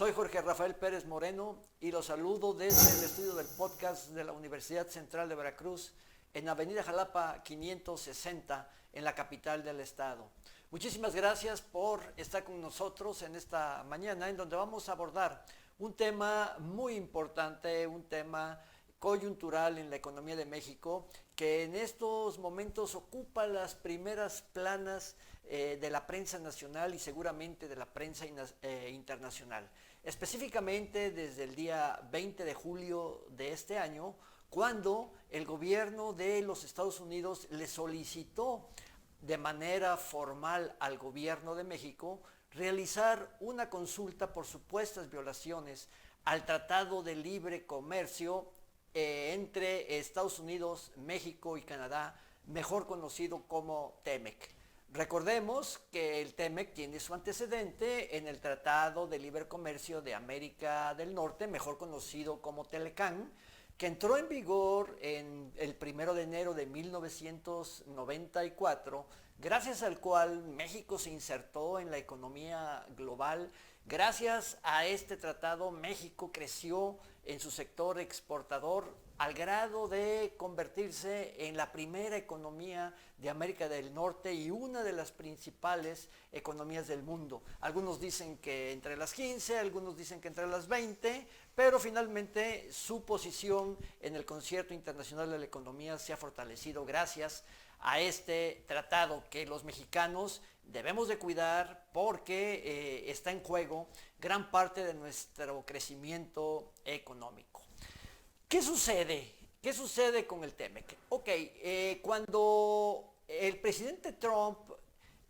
Soy Jorge Rafael Pérez Moreno y los saludo desde el estudio del podcast de la Universidad Central de Veracruz en Avenida Jalapa 560 en la capital del estado. Muchísimas gracias por estar con nosotros en esta mañana en donde vamos a abordar un tema muy importante, un tema coyuntural en la economía de México que en estos momentos ocupa las primeras planas de la prensa nacional y seguramente de la prensa internacional. Específicamente desde el día 20 de julio de este año, cuando el gobierno de los Estados Unidos le solicitó de manera formal al gobierno de México realizar una consulta por supuestas violaciones al Tratado de Libre Comercio entre Estados Unidos, México y Canadá, mejor conocido como TEMEC. Recordemos que el TEMEC tiene su antecedente en el Tratado de Libre Comercio de América del Norte, mejor conocido como TELECAN, que entró en vigor en el 1 de enero de 1994, gracias al cual México se insertó en la economía global. Gracias a este tratado, México creció en su sector exportador al grado de convertirse en la primera economía de América del Norte y una de las principales economías del mundo. Algunos dicen que entre las 15, algunos dicen que entre las 20, pero finalmente su posición en el concierto internacional de la economía se ha fortalecido gracias a este tratado que los mexicanos debemos de cuidar porque está en juego gran parte de nuestro crecimiento económico. ¿Qué sucede? ¿Qué sucede con el TEMEC? Cuando el presidente Trump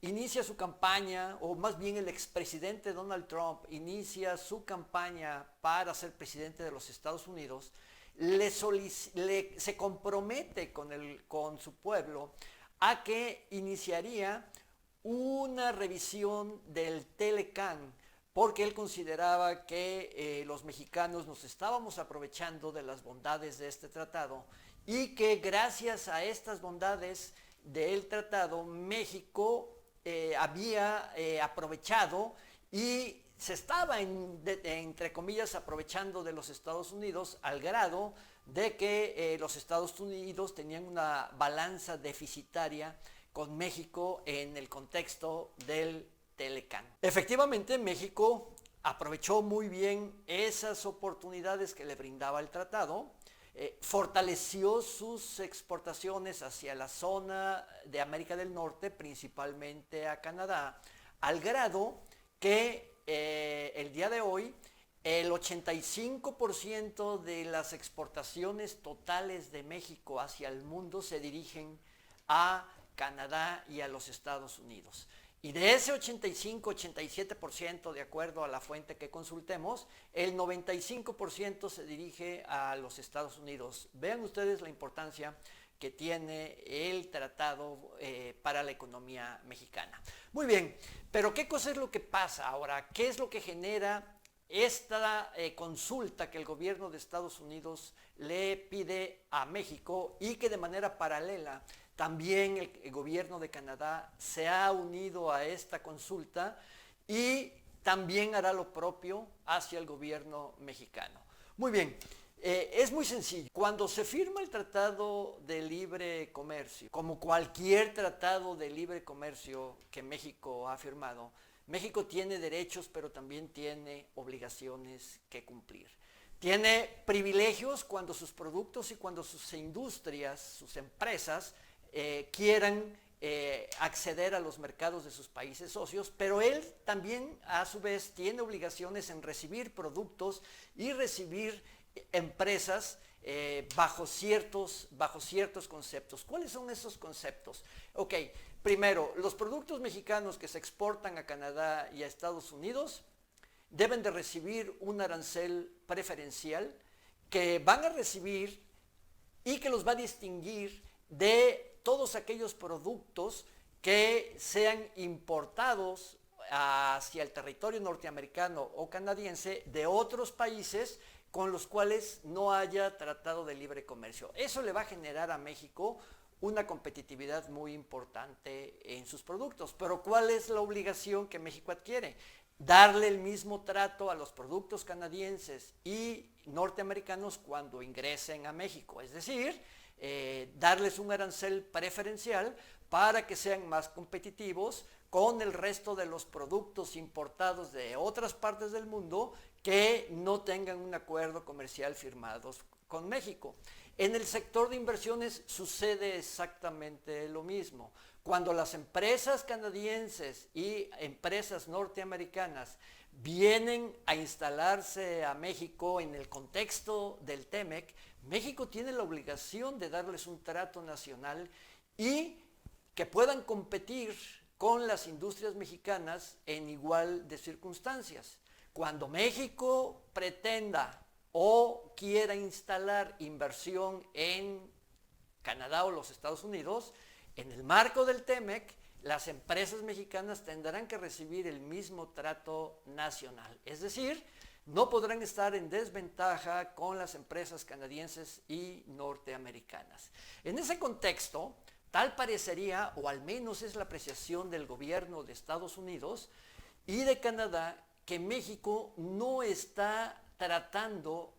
inicia su campaña, o más bien el expresidente Donald Trump inicia su campaña para ser presidente de los Estados Unidos, se compromete con su pueblo a que iniciaría una revisión del TELECAN, porque él consideraba que los mexicanos nos estábamos aprovechando de las bondades de este tratado y que gracias a estas bondades del tratado México había aprovechado y se estaba, entre comillas, aprovechando de los Estados Unidos al grado de que los Estados Unidos tenían una balanza deficitaria con México en el contexto del TELECAN. Efectivamente, México aprovechó muy bien esas oportunidades que le brindaba el tratado, fortaleció sus exportaciones hacia la zona de América del Norte, principalmente a Canadá, al grado que el día de hoy el 85% de las exportaciones totales de México hacia el mundo se dirigen a Canadá y a los Estados Unidos. Y de ese 85-87%, de acuerdo a la fuente que consultemos, el 95% se dirige a los Estados Unidos. Vean ustedes la importancia que tiene el tratado para la economía mexicana. Muy bien, pero ¿qué cosa es lo que pasa ahora? ¿Qué es lo que genera esta consulta que el gobierno de Estados Unidos le pide a México y que de manera paralela también el gobierno de Canadá se ha unido a esta consulta y también hará lo propio hacia el gobierno mexicano? Muy bien, es muy sencillo. Cuando se firma el Tratado de Libre Comercio, como cualquier tratado de libre comercio que México ha firmado, México tiene derechos, pero también tiene obligaciones que cumplir. Tiene privilegios cuando sus productos y cuando sus industrias, sus empresas, quieran acceder a los mercados de sus países socios, pero él también a su vez tiene obligaciones en recibir productos y recibir empresas bajo ciertos conceptos. ¿Cuáles son esos conceptos? Primero, los productos mexicanos que se exportan a Canadá y a Estados Unidos deben de recibir un arancel preferencial que van a recibir y que los va a distinguir de todos aquellos productos que sean importados hacia el territorio norteamericano o canadiense de otros países con los cuales no haya tratado de libre comercio. Eso le va a generar a México una competitividad muy importante en sus productos. Pero ¿cuál es la obligación que México adquiere? darle el mismo trato a los productos canadienses y norteamericanos cuando ingresen a México, es decir, darles un arancel preferencial para que sean más competitivos con el resto de los productos importados de otras partes del mundo que no tengan un acuerdo comercial firmado con México. En el sector de inversiones sucede exactamente lo mismo. Cuando las empresas canadienses y empresas norteamericanas vienen a instalarse a México en el contexto del TEMEC, México tiene la obligación de darles un trato nacional y que puedan competir con las industrias mexicanas en igual de circunstancias. Cuando México pretenda o quiera instalar inversión en Canadá o los Estados Unidos, en el marco del TEMEC, las empresas mexicanas tendrán que recibir el mismo trato nacional. Es decir, no podrán estar en desventaja con las empresas canadienses y norteamericanas. En ese contexto, tal parecería, o al menos es la apreciación del gobierno de Estados Unidos y de Canadá, que México no está tratando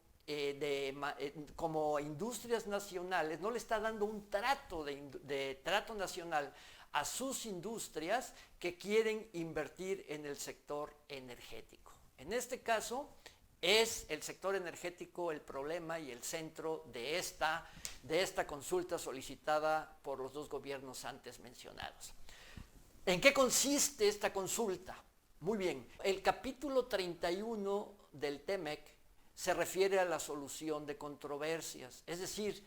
como industrias nacionales, no le está dando un trato de trato nacional a sus industrias que quieren invertir en el sector energético. En este caso, es el sector energético el problema y el centro de esta consulta solicitada por los dos gobiernos antes mencionados. ¿En qué consiste esta consulta? Muy bien, el capítulo 31 del TEMEC se refiere a la solución de controversias, es decir,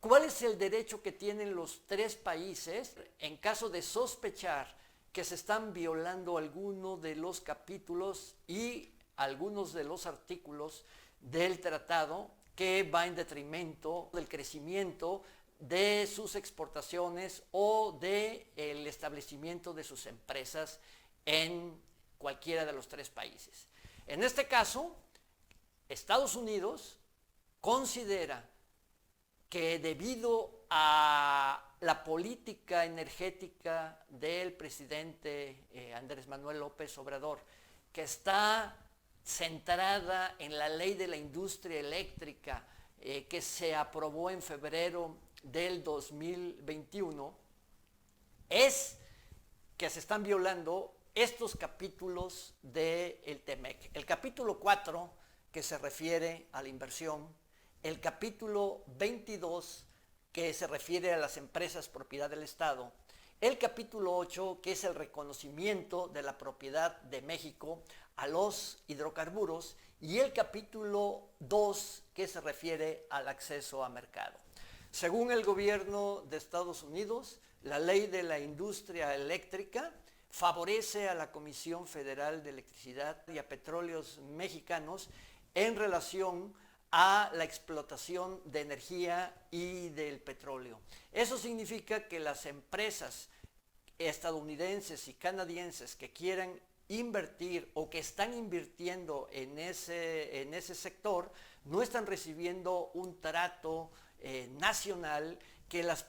¿cuál es el derecho que tienen los tres países en caso de sospechar que se están violando alguno de los capítulos y algunos de los artículos del tratado que va en detrimento del crecimiento de sus exportaciones o del establecimiento de sus empresas en cualquiera de los tres países? En este caso, Estados Unidos considera que debido a la política energética del presidente Andrés Manuel López Obrador, que está centrada en la ley de la industria eléctrica que se aprobó en febrero del 2021, es que se están violando estos capítulos del TEMEC. El capítulo 4, que se refiere a la inversión, el capítulo 22, que se refiere a las empresas propiedad del Estado, el capítulo 8, que es el reconocimiento de la propiedad de México a los hidrocarburos, y el capítulo 2, que se refiere al acceso a mercado. Según el gobierno de Estados Unidos, la ley de la industria eléctrica favorece a la Comisión Federal de Electricidad y a Petróleos Mexicanos en relación a la explotación de energía y del petróleo. Eso significa que las empresas estadounidenses y canadienses que quieran invertir o que están invirtiendo en ese sector no están recibiendo un trato nacional que les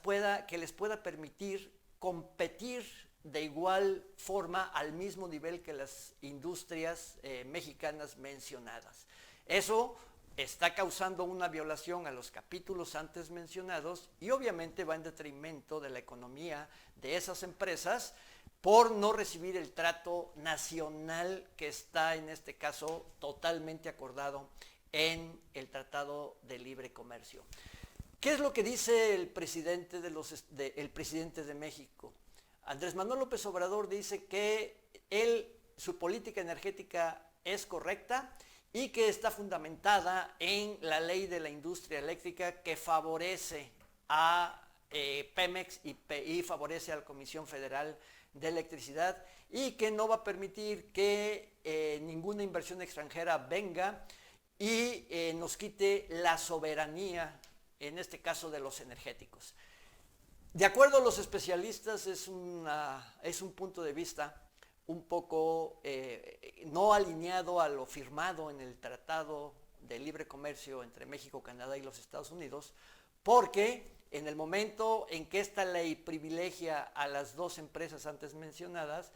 pueda permitir competir de igual forma al mismo nivel que las industrias mexicanas mencionadas. Eso está causando una violación a los capítulos antes mencionados y obviamente va en detrimento de la economía de esas empresas por no recibir el trato nacional que está en este caso totalmente acordado en el Tratado de Libre Comercio. ¿Qué es lo que dice el presidente de México? Andrés Manuel López Obrador dice que su política energética es correcta y que está fundamentada en la ley de la industria eléctrica que favorece a Pemex y favorece a la Comisión Federal de Electricidad y que no va a permitir que ninguna inversión extranjera venga y nos quite la soberanía, en este caso de los energéticos. De acuerdo a los especialistas, es un punto de vista un poco no alineado a lo firmado en el Tratado de Libre Comercio entre México, Canadá y los Estados Unidos, porque en el momento en que esta ley privilegia a las dos empresas antes mencionadas,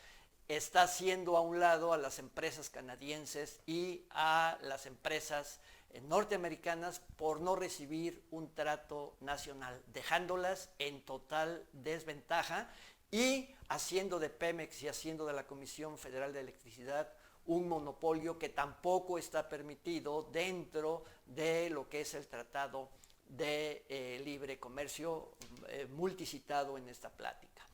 está haciendo a un lado a las empresas canadienses y a las empresas norteamericanas por no recibir un trato nacional, dejándolas en total desventaja y haciendo de Pemex y haciendo de la Comisión Federal de Electricidad un monopolio que tampoco está permitido dentro de lo que es el Tratado de Libre Comercio multicitado en esta plática.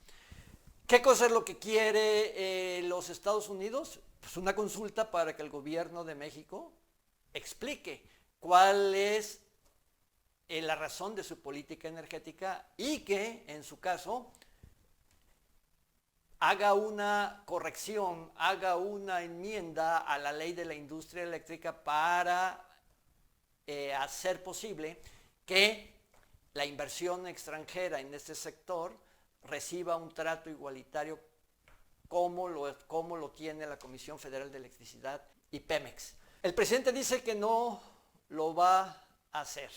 ¿Qué cosa es lo que quiere los Estados Unidos? Pues una consulta para que el gobierno de México explique cuál es la razón de su política energética y que, en su caso, haga una corrección, haga una enmienda a la ley de la industria eléctrica para hacer posible que la inversión extranjera en este sector reciba un trato igualitario como lo tiene la Comisión Federal de Electricidad y Pemex. El presidente dice que no lo va a hacer,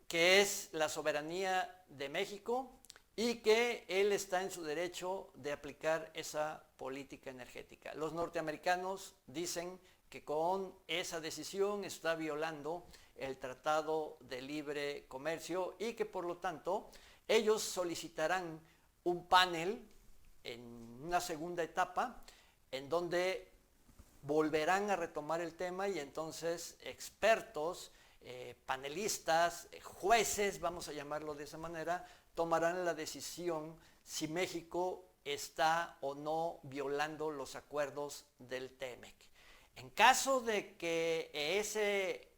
que es la soberanía de México y que él está en su derecho de aplicar esa política energética. Los norteamericanos dicen que con esa decisión está violando el Tratado de Libre Comercio y que por lo tanto ellos solicitarán un panel en una segunda etapa en donde volverán a retomar el tema y entonces expertos, panelistas, jueces, vamos a llamarlo de esa manera, tomarán la decisión si México está o no violando los acuerdos del TEMEC. En caso de que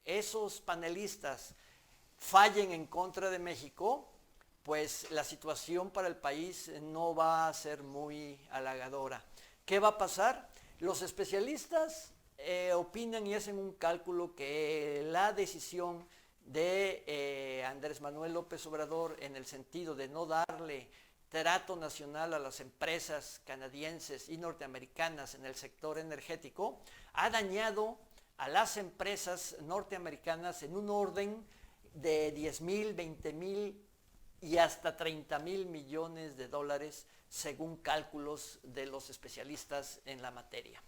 esos panelistas fallen en contra de México, pues la situación para el país no va a ser muy halagadora. ¿Qué va a pasar? Los especialistas opinan y hacen un cálculo que la decisión de Andrés Manuel López Obrador en el sentido de no darle trato nacional a las empresas canadienses y norteamericanas en el sector energético ha dañado a las empresas norteamericanas en un orden de 10,000, 20,000 y hasta 30,000 millones de dólares según cálculos de los especialistas en la materia.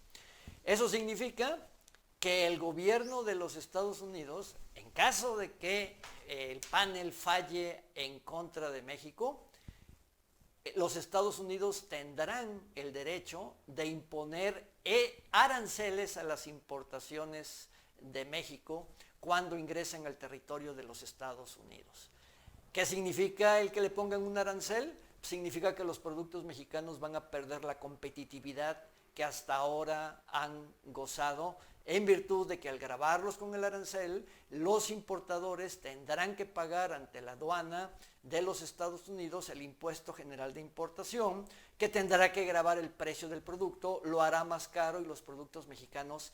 Eso significa que el gobierno de los Estados Unidos, en caso de que el panel falle en contra de México, los Estados Unidos tendrán el derecho de imponer aranceles a las importaciones de México cuando ingresen al territorio de los Estados Unidos. ¿Qué significa el que le pongan un arancel? Significa que los productos mexicanos van a perder la competitividad que hasta ahora han gozado en virtud de que al gravarlos con el arancel, los importadores tendrán que pagar ante la aduana de los Estados Unidos el impuesto general de importación, que tendrá que gravar el precio del producto, lo hará más caro y los productos mexicanos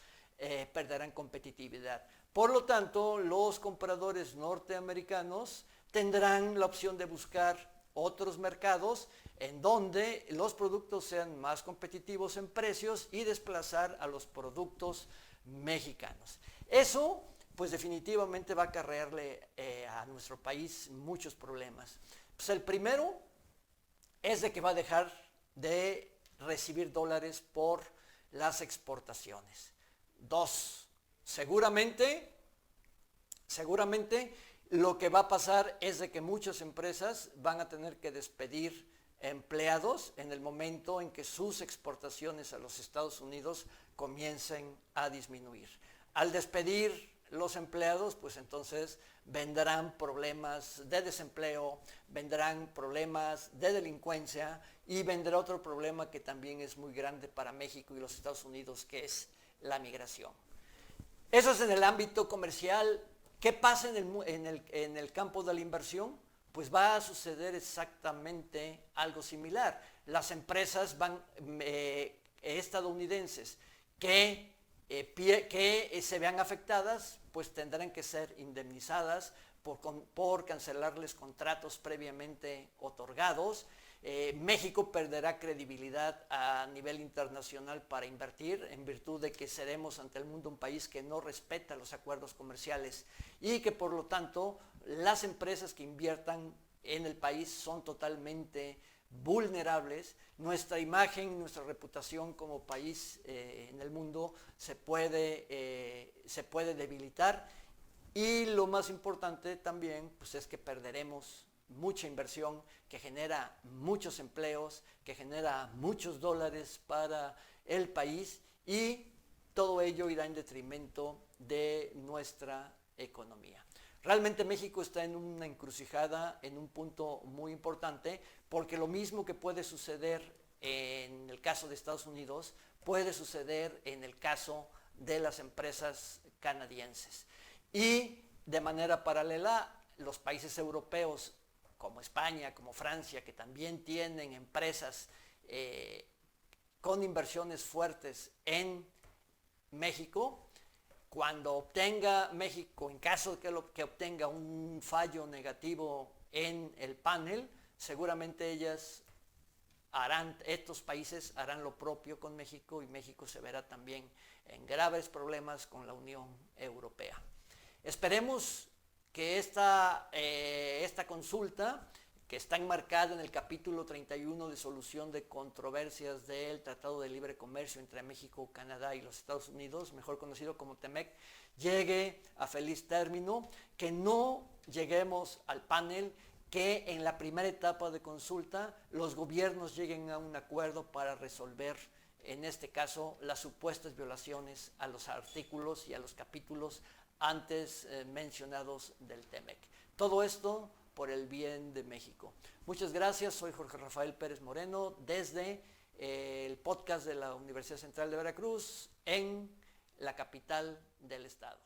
perderán competitividad. Por lo tanto, los compradores norteamericanos tendrán la opción de buscar otros mercados en donde los productos sean más competitivos en precios y desplazar a los productos mexicanos. Eso, pues definitivamente va a acarrearle a nuestro país muchos problemas. Pues el primero es de que va a dejar de recibir dólares por las exportaciones. Dos, seguramente lo que va a pasar es de que muchas empresas van a tener que despedir empleados en el momento en que sus exportaciones a los Estados Unidos comiencen a disminuir. Al despedir los empleados, pues entonces vendrán problemas de desempleo, vendrán problemas de delincuencia y vendrá otro problema que también es muy grande para México y los Estados Unidos, que es la migración. Eso es en el ámbito comercial. ¿Qué pasa en el campo de la inversión? Pues va a suceder exactamente algo similar. Las empresas estadounidenses que se vean afectadas, pues tendrán que ser indemnizadas por cancelarles contratos previamente otorgados. México perderá credibilidad a nivel internacional para invertir en virtud de que seremos ante el mundo un país que no respeta los acuerdos comerciales y que por lo tanto las empresas que inviertan en el país son totalmente vulnerables, nuestra imagen, nuestra reputación como país en el mundo se puede debilitar, y lo más importante también pues, es que perderemos mucha inversión que genera muchos empleos, que genera muchos dólares para el país, y todo ello irá en detrimento de nuestra economía. Realmente México está en una encrucijada, en un punto muy importante, porque lo mismo que puede suceder en el caso de Estados Unidos, puede suceder en el caso de las empresas canadienses. Y de manera paralela, los países europeos, como España, como Francia, que también tienen empresas con inversiones fuertes en México, cuando obtenga México, en caso de que obtenga un fallo negativo en el panel, seguramente estos países harán lo propio con México, y México se verá también en graves problemas con la Unión Europea. Esperemos que esta consulta, que está enmarcada en el capítulo 31 de solución de controversias del Tratado de Libre Comercio entre México, Canadá y los Estados Unidos, mejor conocido como TEMEC, llegue a feliz término, que no lleguemos al panel, que en la primera etapa de consulta los gobiernos lleguen a un acuerdo para resolver, en este caso, las supuestas violaciones a los artículos y a los capítulos antes mencionados del TEMEC. Todo esto por el bien de México. Muchas gracias, soy Jorge Rafael Pérez Moreno desde el podcast de la Universidad Central de Veracruz en la capital del estado.